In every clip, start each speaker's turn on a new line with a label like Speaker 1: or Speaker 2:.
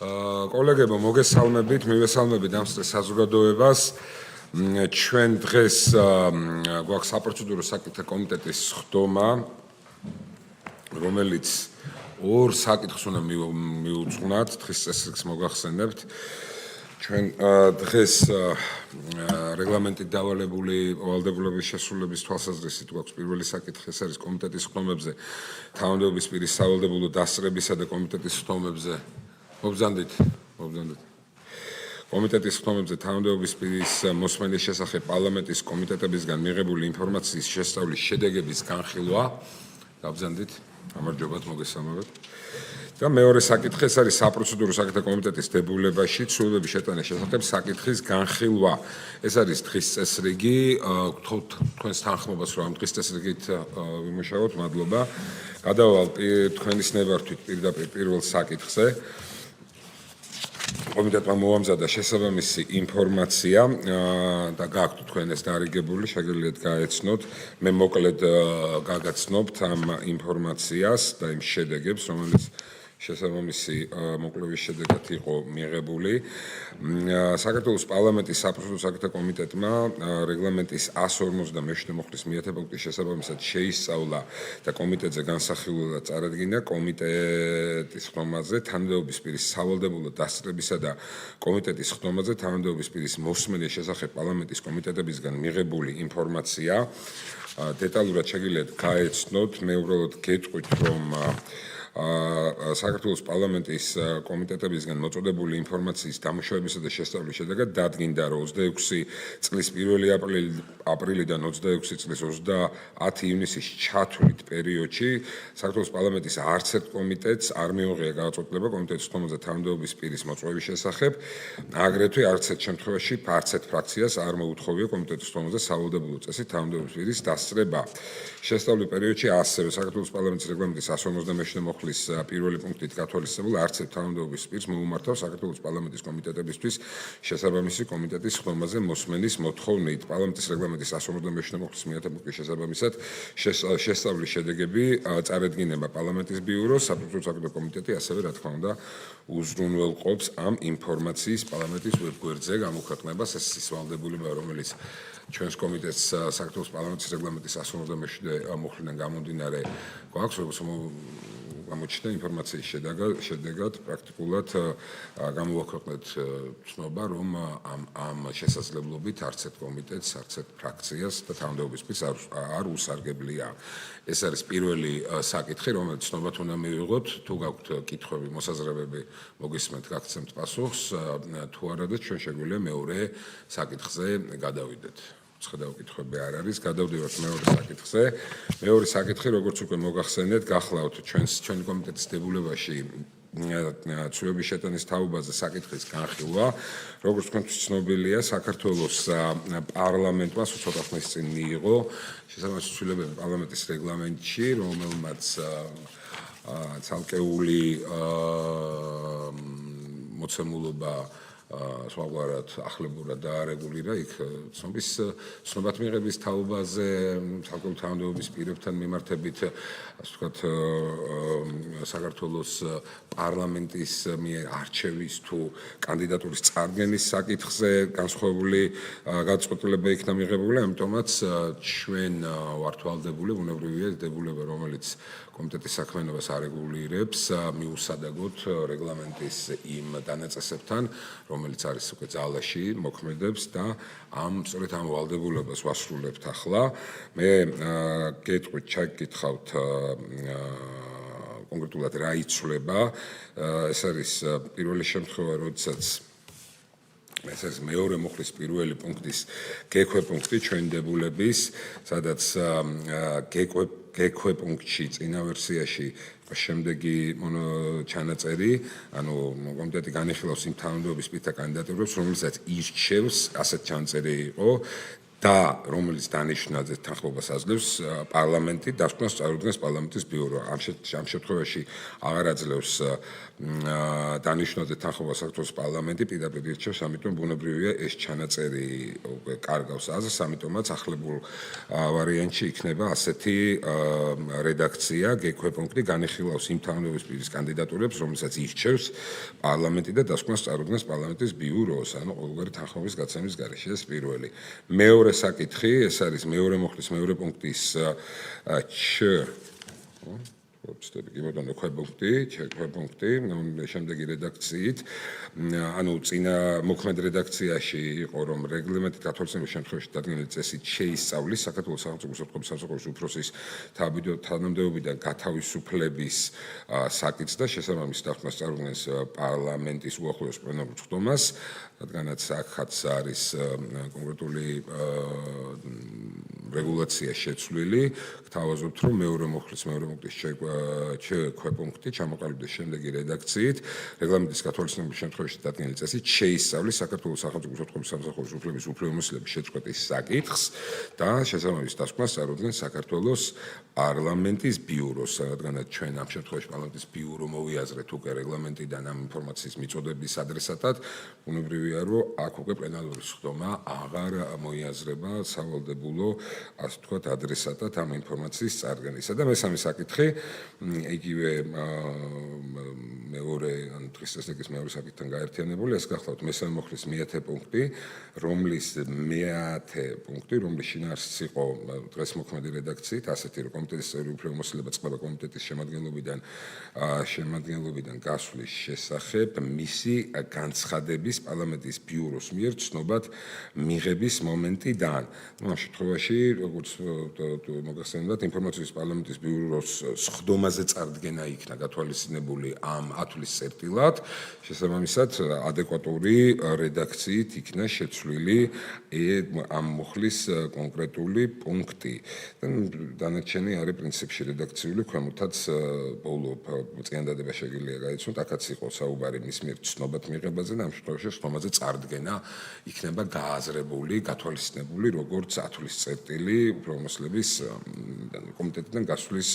Speaker 1: კოლეგებო, მოგესალმებით, მივესალმებით ამ საზოგადოებას. ჩვენ დღეს გვაქვს საპროცედურო საკითხთა კომიტეტის ხდომა, რომელიც ორ საკითხს უნდა მიუძღვნათ, დღის წესრიგს მოგახსენებთ. ჩვენ დღეს რეგლამენტით დავალებული ვალდებულების შესრულების თვალსაზრისით გვაქვს პირველი საკითხი, ეს არის კომიტეტის ხდომებზე, თანამდებობის პირის სავალდებულო დასწრებისა და კომიტეტის ხდომებზე. მობრძანდით. კომიტეტის ხდომებზე თანამდებობის პირის მოსმენის შესახებ პარლამენტის კომიტეტებისგან მიღებული ინფორმაციის შესწავლის შედეგების განხილვა. დაბრძანდით. გამარჯობათ, მოგესალმებით. და მეორე საკითხი, ეს არის საპროცედურო საკითხთა კომიტეტის დებულებაში ცვლილებების შეტანის შესახებ საკითხის განხილვა. ეს არის დღის წესრიგი, გთხოვთ თქვენს თანხმობას, რომ ამ დღის წესრიგით ვიმუშაოთ, მადლობა. გადავალ თქვენის ნებართვით პირდაპირ პირველ საკითხზე. კომიტეტმა მოამზადა შესაბამისი ინფორმაცია და გააქვთ თქვენ ეს დარიგებული, შეგიძლიათ გაეცნოთ. მე მოკლედ გაგაცნობთ ამ ინფორმაციას და იმ შედეგებს, რომელიც შესაბამისი მოკვლევის შედეგად იყო მიღებული. საქართველოს პარლამენტის საპროცედურო საკითხთა კომიტეტმა რეგლამენტის 157 მოხდის მიათე პუნქტის შესაბამისად შეისწავლა და კომიტეტზე განსახილველად წარადგინა კომიტეტის ხდომაზე თანამდებობის პირის სავალდებულო დასწრებისა და კომიტეტის ხდომაზე თანამდებობის პირის მოსმენის შესახებ პარლამენტის კომიტეტებისგან მიღებული ინფორმაცია. დეტალურად შეგიძლიათ გაეცნოთ, მე უბრალოდ გეტყვით, რომ საქართველოს პარლამენტის კომიტეტებისგან მოწოდებული ინფორმაციის დამუშავებისა და შესწავლის შედეგად დადგინდა, რომ 26 წლის 1 აპრილიდან 26 წლის 30 ივნისის ჩათვლით პერიოდში საქართველოს პარლამენტის არც ერთ კომიტეტს არ მიუღია გადაწყვეტილება კომიტეტის ხდომაზე თანამდებობის პირის მოწვევის შესახებ, აგრეთვე არც ერთ შემთხვევაში არც ერთ ფრაქციას არ მოუთხოვია კომიტეტის ხდომაზე სავალდებულო წესით თანამდებობის პირის დასწრება. შესწავლის პერიოდში ასევე საქართველოს პარლამენტის რეგლამენტის 157 პირველი პუნქტით გათვალისწინებულ არც ერთ თანამდებობის პირს მოუმართავს საქართველოს პარლამენტის კომიტეტებისთვის შესაბამისი კომიტეტის ხდომაზე მოსმენის მოთხოვნით. პარლამენტის რეგლამენტის 157 მოხდის მიათე პუნქტის შესაბამისად შესწავლის შედეგები წარადგინება პარლამენტის ბიუროს, საპროცედურო საკითხთა კომიტეტი ასევე რა თქმა უნდა უზრუნველყოფს ამ ინფორმაციის პარლამენტის ვებგვერდზე გამოქვეყნებას. ეს ის ვალდებულება, რომელიც ჩვენს კომიტეტს საქართველოს პარლამენტის რეგლამენტის 157 მოხდიდან გამომდინარე გვაქვს, როგორც გამოჩნდა ინფორმაციის შედეგად პრაქტიკულად გამოვაქვეყნეთ ცნობა, რომ ამ შესაძლებლობით არც ერთ კომიტეტს, არც ერთ ფრაქციას და თანამდებობის პირს არ უსარგებლია. ეს არის პირველი საკითხი, რომელიც ცნობით უნდა მივიღოთ. თუ გაქვთ კითხვები, მოსაზრებები, მოგისმენთ, გაგცემთ პასუხს, თუ არა და ჩვენ შეგვიძლია მეორე საკითხზე გადავიდეთ. ხედავ კითხვები არ არის, გადავდივართ მეორე საკითხზე. მეორე საკითხი, როგორც უკვე მოგახსენეთ, გახლავთ ჩვენი კომიტეტის დებულებაში ცვლილების შეტანის თაობაზე საკითხის განხილვა. როგორც თქვენთვის ცნობილია, საქართველოს პარლამენტმა ცოტა ხნის წინ მიიღო შესაბამისი ცვლილებები პარლამენტის რეგლამენტში, რომელმაც ცალკეული მოცემულობა სხვაგვარად ახლებურად დაარეგულირა იქ ცნობათ მიღების თაობაზე საკუთარ თანამდებობის პირებთან მიმართებით, ასე ვთქვათ, საქართველოს პარლამენტის მიერ არჩევის თუ კანდიდატურის წარდგენის საკითხზე განსხვავებული გადაწყვეტილება იქნა მიღებული, ამიტომაც ჩვენ ვართ ვალდებული, ბუნებრივია დებულება, რომელიც კომიტეტის საქმიანობას არეგულირებს, მიუსადაგოთ რეგლამენტის იმ დანაწესებთან, რომელიც არის უკვე ძალაში, მოქმედებს და სწორედ ამ ვალდებულებას ვასრულებთ ახლა. მე გეტყვით, ჩაგკითხავთ კონკრეტულად რა იცვლება. ეს არის პირველი შემთხვევა, როდესაც ეს არის მეორე მოხდის პირველი პუნქტის გექვე პუნქტი ჩვენი დებულების, სადაც გექვე პუნქტში წინა ვერსიაში შემდეგი ჩანაწერი, ანუ კომიტეტი განიხილავს იმ თანამდებობის პირთა კანდიდატურებს, რომელსაც ირჩევს, ასეთ ჩანაწერი იყო. და რომელიც დანიშნულზე თანხმობას აძლევს პარლამენტი დასკვნას წარუდგენს პარლამენტის ბიურო. ამ შემთხვევაში აღარ აძლევს დანიშნულზე თანხმობას საქართველოს პარლამენტი პირდაპირ ირჩევს, ამიტომ ბუნებრივია ეს ჩანაწერი კარგავს აზრს, ამიტომაც ახლებულ ვარიანტში იქნება ასეთი რედაქცია, გექვეპუნქტი განიხილავს იმ თანამდებობის პირის კანდიდატურებს, რომელსაც ირჩევს პარლამენტი და დასკვნას წარუდგენს პარლამენტის ბიუროს, ანუ ყოველგვარი თანხმობის გაცემის გარეშე. ეს პირველი. მეორე საკითხი, ეს არის მეორე მოხლის მეორე პუნქტის ქვეპუნქტი, შემდეგი რედაქციით, ანუ წინა მოქმედ რედაქციაში იყო, რომ რეგლამენტით გათვალისწინებულ შემთხვევაში დადგენილი წესით შეისწავლის საქართველოს სახელმწიფო უსაფრთხოების სამსახურის უფროსის თანამდებობიდან გათავისუფლების საკითხს და შესაბამის დასკვნას წარუდგენს პარლამენტის უახლოეს პლენარულ სხდომას, რადგანაც აქაც არის კონკრეტული რეგულაცია შეცვლილი, გთავაზობთ, რომ მეორე მოხლის მეორე პუნქტის ქვეპუნქტი ჩამოყალიბდეს შემდეგი რედაქციით, რეგლამენტის გათვალისწინებულ შემთხვევაში დადგენილი წესით შეისწავლის საქართველოს სახელმწიფო უსაფრთხოების სამსახურის უფლების უფლებამოსილების შეწყვეტის საკითხს და შესაბამის დასკვნას წარუდგენს საქართველოს პარლამენტის ბიუროს, რადგანაც ჩვენ ამ შემთხვევაში პარლამენტის ბიურო მოვიაზრეთ უკვე რეგლამენტიდან ამ ინფორმაციის მიწოდების ადრესატად, ბუნებრივია, რომ აქ უკვე პლენარული სხდომა აღარ მოიაზრება სავალდებულო, ასე ვთქვათ, ადრესატად ამ ინფორმაციის წარდგენისა. და მესამე საკითხი, იგივე მეორე დღის წესრიგის მეორე საკითხთან გაერთიანებული, ეს გახლავთ მესამე მოხლის მეათე პუნქტი, რომლის შინაარსიც იყო დღეს მოქმედი რედაქციით, ასეთი რომ კომიტეტის წევრი უფლებამოსილება წყდება კომიტეტის შემადგენლობიდან გასვლის შესახებ მისი განცხადების პარლამენტის ბიუროს მიერ ცნობად მიღების მომენტიდან. ამ შემთხვევაში, როგორც მოგახსენებათ, ინფორმაციის პარლამენტის ბიუროს სხდომაზე წარდგენა იქნა გათვალისწინებული ამ ათვლის წერტილად, შესაბამისად ადეკვატური რედაქციით იქნა შეცვლილი ამ მოხლის კონკრეტული პუნქტი. დანარჩენი არის პრინციპში რედაქციული, ქვემოთაც ბოლო წინადადება შეგვიძლია გაიცნოთ, აქაც იყო საუბარი მის მიერ ცნობად მიღებაზე და ამ შემთხვევაში სხდომაზე წარდგენა იქნება გააზრებული, გათვალისწინებული, როგორც ათვლის წერტილი უფლებამოსილების კომიტეტიდან გასვლის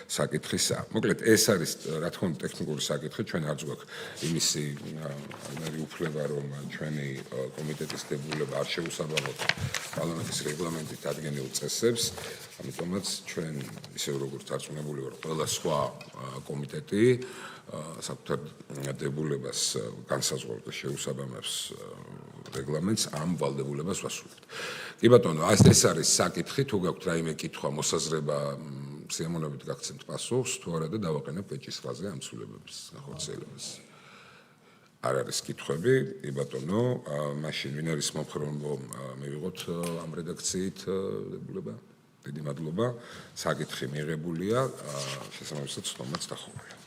Speaker 1: საკითხისა. მოკლედ, ეს არის რა თქმა უნდა ტექნიკური საკითხი, ჩვენ არც გვაქვს იმისი უფლება, რომ ჩვენი კომიტეტის დებულება არ შეუსაბამოთ პარლამენტის რეგლამენტით დადგენილ წესებს, ამიტომაც ჩვენ ისევ როგორც დარწმუნებული ვართ, ყველა სხვა კომიტეტი საკუთარ დებულებას განსაზღვრავს და შეუსაბამებს რეგლამენტს, ამ ვალდებულებას ვასრულებთ. კი ბატონო, ეს არის საკითხი, თუ გაქვთ რაიმე კითხვა, მოსაზრება, სიამოვნებით გაგცემთ პასუხს, თუ არა და დავაყენებ პეჭის ხაზზე ამ ცვლილებების განხორციელებას. არ არის კითხვები, კი ბატონო, მაშინ ვინ არის მომხრე, რომ მივიღოთ ამ რედაქციით დებულება? დიდი მადლობა. საკითხი მიღებულია, შესაბამისად სხდომაც დახურულია.